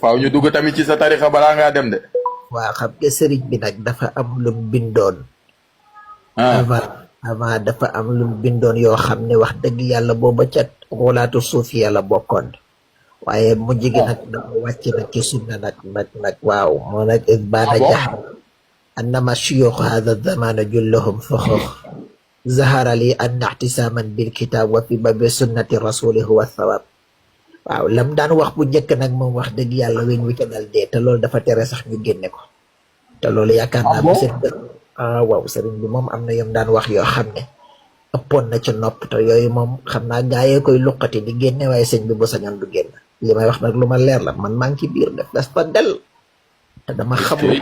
faaw ñu dugg tamit ci sa tarixa balaa ngaa dem de. waa xam nga sëriñ bi nag dafa am lum bindoon ah avant dafa am lum bindoon yoo xam ne wax dëgg yàlla booba ca wolaatu suuf yàlla bokkoon waaye mujj gi nag dafa wàcc nag ci sunna nag waaw moo nag baana jaxar annama shuyukh hada zamana jullahum fuxux zahara li anna ihtisaman bil kitab wa fi babi sunnati rasuli huwa thawab waaw lam daan wax bu njëkk nag moom wax dëgg yàlla weñ wi ca dal dee te loolu dafa tere sax ñu génne ko te loolu yaakaar naa bu seen waaw sëriñ bi moom am na yom daan wax yoo xam ne ëppoon na ci nopp te yooyu moom xam naa gaayee koy luqati di génne waaye sëñ bi bu sañoon du génn li may wax nag lu ma leer la man maa ngi ci biir def das fa del te dama xamul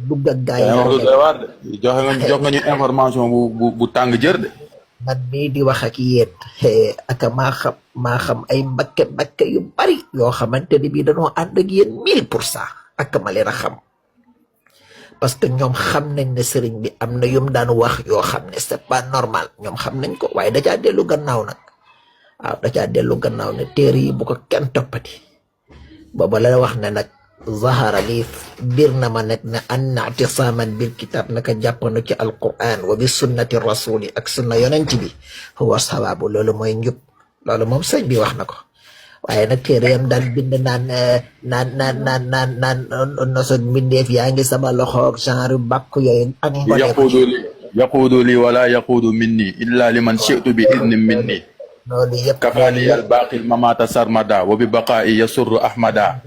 dugg ak gaay yi jox nga ñu information bu tàng jër de. man mii di wax ak yéen aka maa xam ay mbakke yu bari yoo xamante ni bii dañoo ànd ak yéen 1000% ak ma leen a xam parce que ñoom xam nañ ne sëriñ bi am na yum daan wax yoo xam ne c'est pas normal ñoom xam nañ ko waaye da caa dellu gannaaw nag waaw da caa dellu gannaaw ne téere yi bu ko kenn toppati booba la wax ne nag zahara lii biir na ma nag ne anna i'tisaman bil kitab naka jàppanu ci alquran wa bi sunnati rasuli ak sunna yonent bi huwa sawabu loolu mooy njub loolu moom sëñ bi wax na ko waaye nag téere yam daan bind naan nosog mbindeef yaa ngi sama loxoog genre bàkk yooyu ak yaquudu li wala yaquudu minni illa liman shi'tu bi idnin minni loolu yëpp kafaani al baaqil mamata sarmada wa bi baqaa'i yasurru ahmada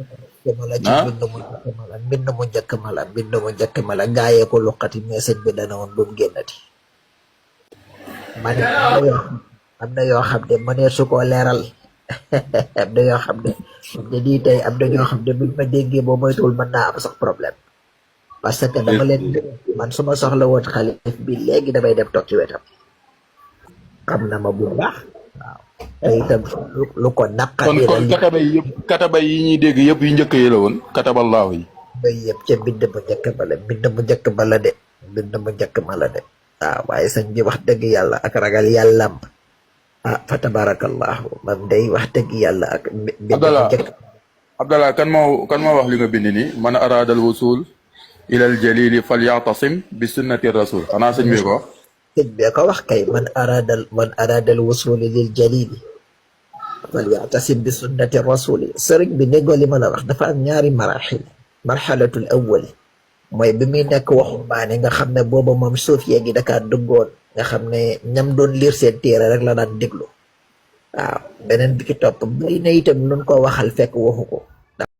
mbind mu njëkk ma la gaayee ko luqati mais sëñ bi dana woon bu mu génnati man am na yoo xam ne mënee su koo leeral am na yoo xam ne nii tey am na ñoo xam ne buñ ma déggee boo moytuwul mën naa am sax problème parce que dama leen man su ma soxla woon xalif bi léegi damay dem toog ci wetam xam na ma bu baax waaw te itam lu ko naqari kon kataba yi ñuy dégg yëpp yu njëkk yi la woon kataballaahu yi bay yëpp ca mbind mu njëkk ma la mbind mu njëkk ma la de waaw waaye sëñ bi wax dëgg yàlla ak ragal yàllam fa tabarakallahu man day wax dëgg yàlla ak Abdallah kan moo wax li nga bind nii man araada al wusul ila al jalili falyatasim bi sunnati rasul xanaa sëñ bi ko sëñ bi ko wax kay man araada al wusul lil jalili falyatasim bi sunnati rasuli sëriñ bi déggoo li ma la wax dafa am ñaari marxalatul awwali mooy bi muy nekk waxumbaane nga xam ne booba moom suuf yeegi dakaa duggoon nga xam ne ñam doon liir seen téere rek la daan déglu waaw beneen bi ki topp bari na itam nun ko waxal fekk waxu ko